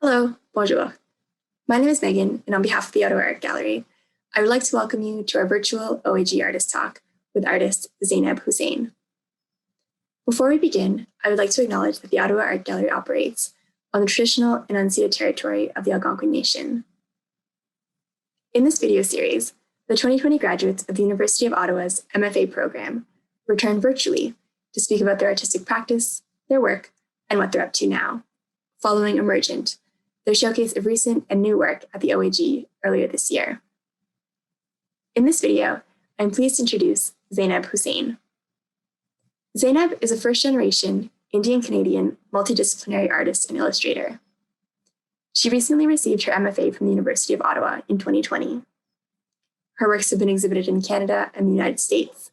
Hello, bonjour. My name is Megan, and on behalf of the Ottawa Art Gallery, I would like to welcome you to our virtual OAG Artist Talk with artist Zainab Hussain. Before we begin, I would like to acknowledge that the Ottawa Art Gallery operates on the traditional and unceded territory of the Algonquin Nation. In this video series, the 2020 graduates of the University of Ottawa's MFA program returned virtually to speak about their artistic practice, their work, and what they're up to now, following Emergent, their showcase of recent and new work at the OAG earlier this year. In this video, I'm pleased to introduce Zainab Hussain. Zainab is a first-generation Indian-Canadian multidisciplinary artist and illustrator. She recently received her MFA from the University of Ottawa in 2020. Her works have been exhibited in Canada and the United States,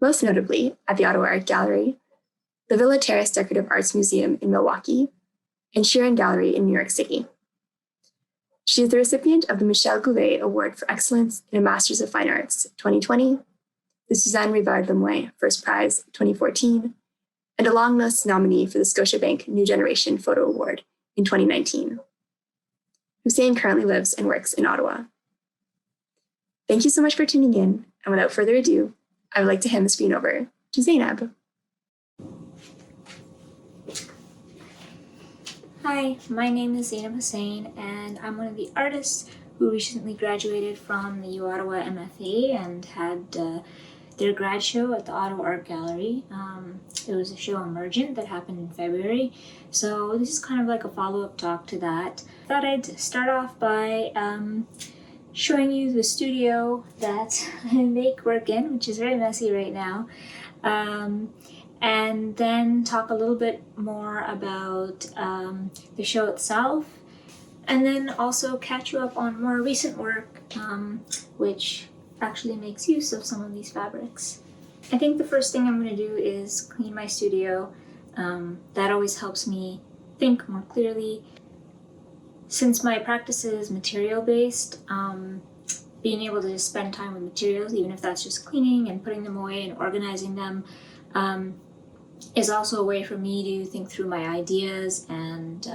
most notably at the Ottawa Art Gallery, the Villa Terrace Decorative Arts Museum in Milwaukee, and Shirin Gallery in New York City. She is the recipient of the Michel Goulet Award for Excellence in a Masters of Fine Arts 2020, the Suzanne Rivard-Le Moyne First Prize 2014, and a longlist nominee for the Scotiabank New Generation Photo Award in 2019. Hussain currently lives and works in Ottawa. Thank you so much for tuning in, and without further ado, I would like to hand the screen over to Zainab. Hi, my name is Zainab Hussain, and I'm one of the artists who recently graduated from the U Ottawa MFA and had their grad show at the Ottawa Art Gallery. It was a show Emergent that happened in February, so this is kind of like a follow-up talk to that. I thought I'd start off by showing you the studio that I make work in, which is very messy right now. And then talk a little bit more about the show itself, and then also catch you up on more recent work, which actually makes use of some of these fabrics. I think the first thing I'm going to do is clean my studio. That always helps me think more clearly. Since my practice is material-based, being able to just spend time with materials, even if that's just cleaning and putting them away and organizing them, is also a way for me to think through my ideas and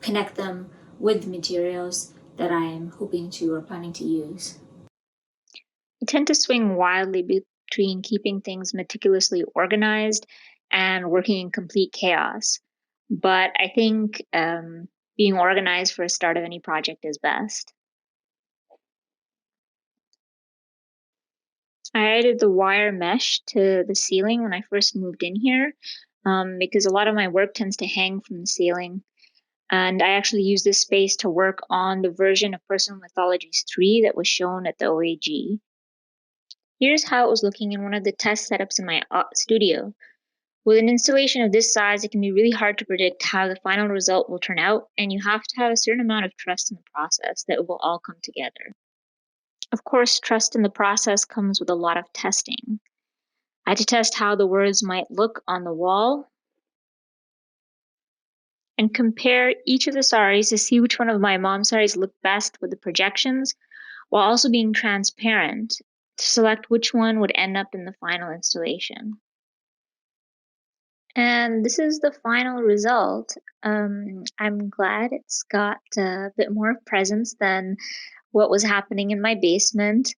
connect them with the materials that I'm hoping to or planning to use. I tend to swing wildly between keeping things meticulously organized and working in complete chaos. But I think being organized for a start of any project is best. I added the wire mesh to the ceiling when I first moved in here because a lot of my work tends to hang from the ceiling. And I actually used this space to work on the version of Personal Mythologies 3 that was shown at the OAG. Here's how it was looking in one of the test setups in my studio. With an installation of this size, it can be really hard to predict how the final result will turn out, and you have to have a certain amount of trust in the process that it will all come together. Of course, trust in the process comes with a lot of testing. I had to test how the words might look on the wall and compare each of the saris to see which one of my mom's saris looked best with the projections, while also being transparent to select which one would end up in the final installation. And this is the final result. I'm glad it's got a bit more presence than what was happening in my basement.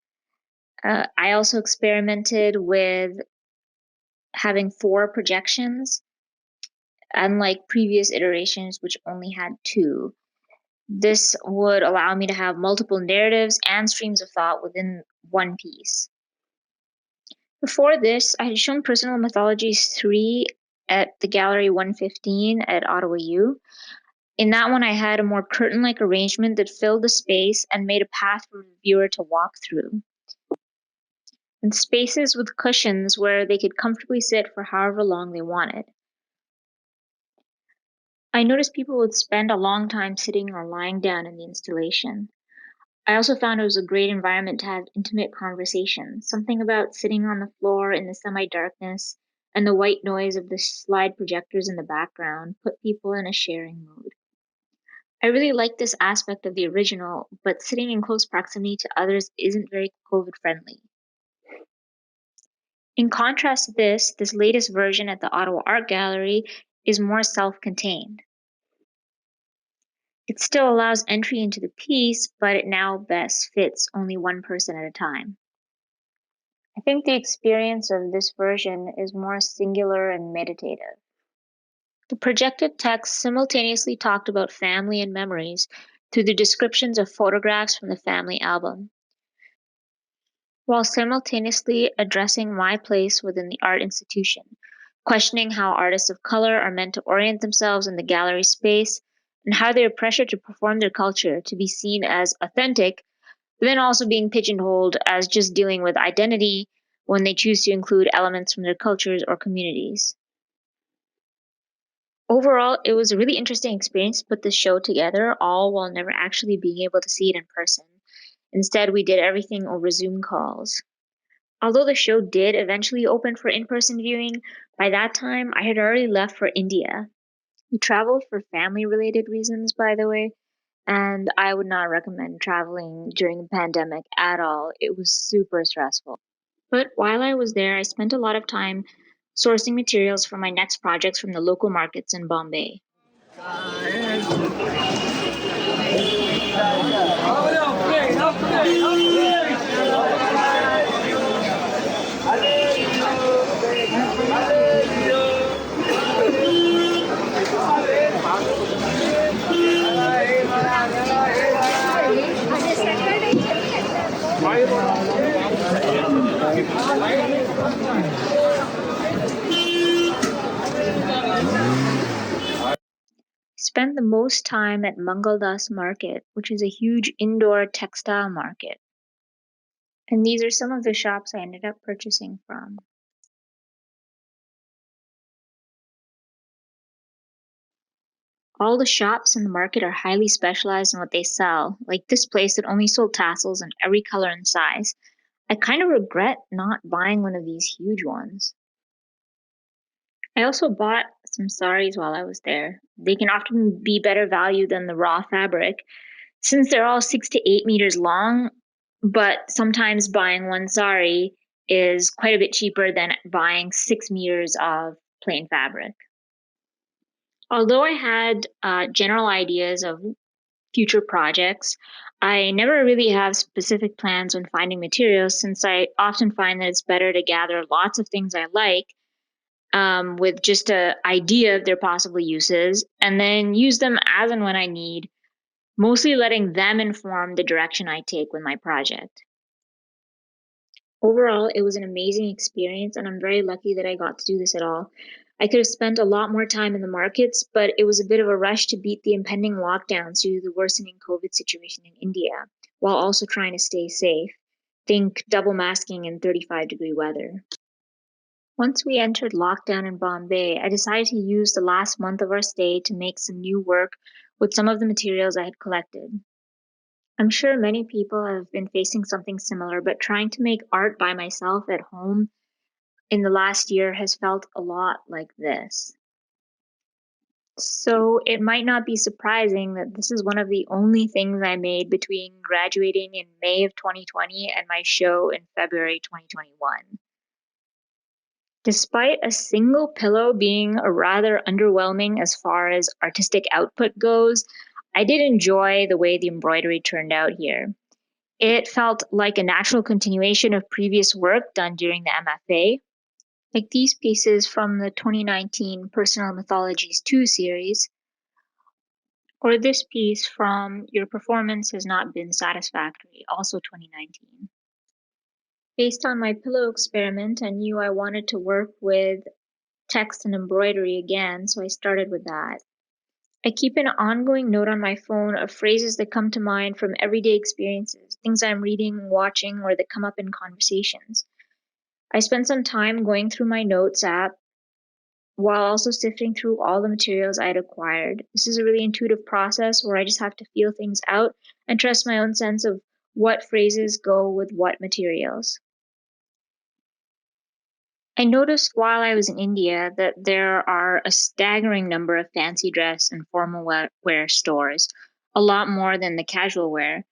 I also experimented with having 4 projections, unlike previous iterations, which only had 2. This would allow me to have multiple narratives and streams of thought within one piece. Before this, I had shown Personal Mythologies 3 at the Gallery 115 at Ottawa U. In that one, I had a more curtain-like arrangement that filled the space and made a path for the viewer to walk through. And spaces with cushions where they could comfortably sit for however long they wanted. I noticed people would spend a long time sitting or lying down in the installation. I also found it was a great environment to have intimate conversations. Something about sitting on the floor in the semi-darkness and the white noise of the slide projectors in the background put people in a sharing mood. I really like this aspect of the original, but sitting in close proximity to others isn't very COVID-friendly. In contrast to this latest version at the Ottawa Art Gallery is more self-contained. It still allows entry into the piece, but it now best fits only one person at a time. I think the experience of this version is more singular and meditative. The projected text simultaneously talked about family and memories through the descriptions of photographs from the family album, while simultaneously addressing my place within the art institution, questioning how artists of color are meant to orient themselves in the gallery space and how they are pressured to perform their culture to be seen as authentic, but then also being pigeonholed as just dealing with identity when they choose to include elements from their cultures or communities. Overall, it was a really interesting experience to put this show together, all while never actually being able to see it in person. Instead, we did everything over Zoom calls. Although the show did eventually open for in-person viewing, by that time I had already left for India. We traveled for family-related reasons, by the way, and I would not recommend traveling during the pandemic at all. It was super stressful. But while I was there, I spent a lot of time sourcing materials for my next projects from the local markets in Bombay. Spent the most time at Mangaldas Market, which is a huge indoor textile market. And these are some of the shops I ended up purchasing from. All the shops in the market are highly specialized in what they sell, like this place that only sold tassels in every color and size. I kind of regret not buying one of these huge ones. I also bought some saris while I was there. They can often be better value than the raw fabric, since they're all 6 to 8 meters long, but sometimes buying one sari is quite a bit cheaper than buying 6 meters of plain fabric. Although I had general ideas of future projects, I never really have specific plans when finding materials, since I often find that it's better to gather lots of things I like with just an idea of their possible uses and then use them as and when I need, mostly letting them inform the direction I take with my project. Overall, it was an amazing experience, and I'm very lucky that I got to do this at all. I could have spent a lot more time in the markets, but it was a bit of a rush to beat the impending lockdowns due to the worsening COVID situation in India, while also trying to stay safe. Think double masking in 35-degree weather. Once we entered lockdown in Bombay, I decided to use the last month of our stay to make some new work with some of the materials I had collected. I'm sure many people have been facing something similar, but trying to make art by myself at home in the last year has felt a lot like this. So it might not be surprising that this is one of the only things I made between graduating in May of 2020 and my show in February 2021. Despite a single pillow being rather underwhelming as far as artistic output goes, I did enjoy the way the embroidery turned out here. It felt like a natural continuation of previous work done during the MFA, like these pieces from the 2019 Personal Mythologies 2 series, or this piece from Your Performance Has Not Been Satisfactory, also 2019. Based on my pillow experiment, I knew I wanted to work with text and embroidery again, so I started with that. I keep an ongoing note on my phone of phrases that come to mind from everyday experiences, things I'm reading, watching, or that come up in conversations. I spent some time going through my notes app while also sifting through all the materials I had acquired. This is a really intuitive process where I just have to feel things out and trust my own sense of what phrases go with what materials. I noticed while I was in India that there are a staggering number of fancy dress and formal wear stores, a lot more than the casual wear.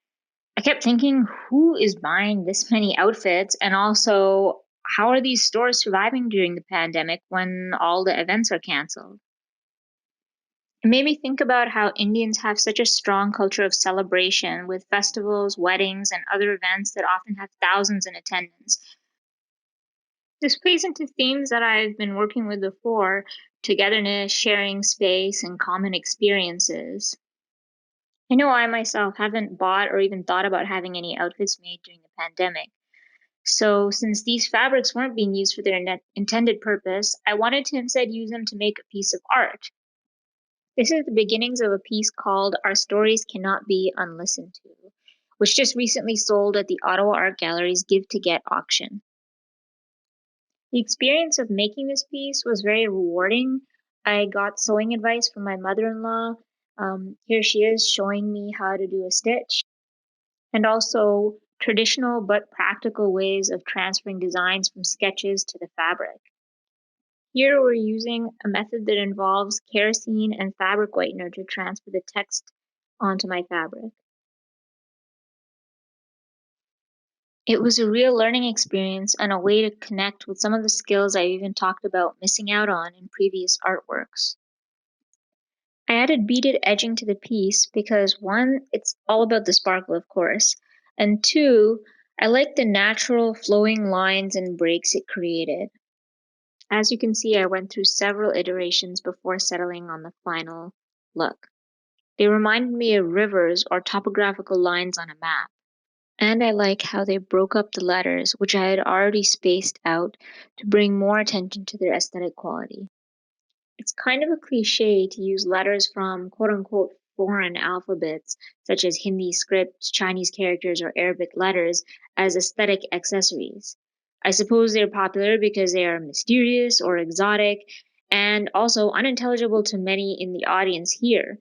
I kept thinking, who is buying this many outfits? And also, how are these stores surviving during the pandemic when all the events are canceled? It made me think about how Indians have such a strong culture of celebration with festivals, weddings, and other events that often have thousands in attendance. This plays into themes that I've been working with before: togetherness, sharing space, and common experiences. I know I myself haven't bought or even thought about having any outfits made during the pandemic. So, since these fabrics weren't being used for their intended purpose, I wanted to instead use them to make a piece of art. This is the beginnings of a piece called Our Stories Cannot Be Unlistened To, which just recently sold at the Ottawa Art Gallery's Give to Get auction. The experience of making this piece was very rewarding. I got sewing advice from my mother-in-law. Here she is showing me how to do a stitch, and also traditional but practical ways of transferring designs from sketches to the fabric. Here we're using a method that involves kerosene and fabric whitener to transfer the text onto my fabric. It was a real learning experience and a way to connect with some of the skills I even talked about missing out on in previous artworks. I added beaded edging to the piece because one, it's all about the sparkle, of course, and two, I like the natural flowing lines and breaks it created. As you can see, I went through several iterations before settling on the final look. They reminded me of rivers or topographical lines on a map. And I like how they broke up the letters, which I had already spaced out to bring more attention to their aesthetic quality. It's kind of a cliche to use letters from quote unquote foreign alphabets, such as Hindi script, Chinese characters, or Arabic letters, as aesthetic accessories. I suppose they're popular because they are mysterious or exotic, and also unintelligible to many in the audience here,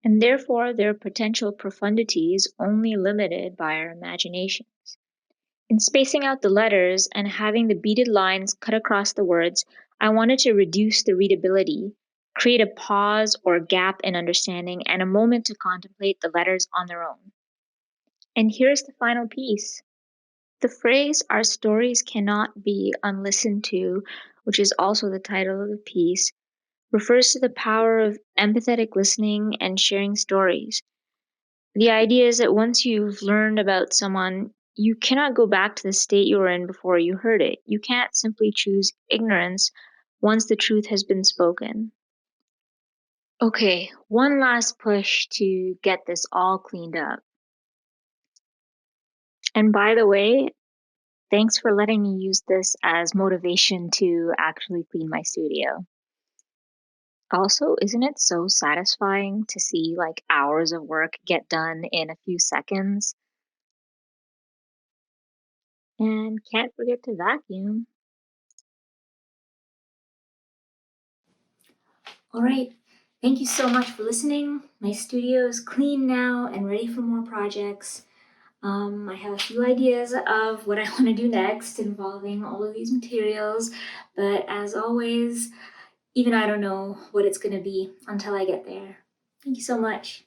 and therefore their potential profundity is only limited by our imaginations. In spacing out the letters and having the beaded lines cut across the words, I wanted to reduce the readability, create a pause or gap in understanding, and a moment to contemplate the letters on their own. And here's the final piece. The phrase, "Our stories cannot be unlistened to," which is also the title of the piece, refers to the power of empathetic listening and sharing stories. The idea is that once you've learned about someone, you cannot go back to the state you were in before you heard it. You can't simply choose ignorance once the truth has been spoken. Okay, one last push to get this all cleaned up. And by the way, thanks for letting me use this as motivation to actually clean my studio. Also, isn't it so satisfying to see like hours of work get done in a few seconds? And can't forget to vacuum. All right. Thank you so much for listening. My studio is clean now and ready for more projects. I have a few ideas of what I want to do next involving all of these materials, but as always, even I don't know what it's going to be until I get there. Thank you so much.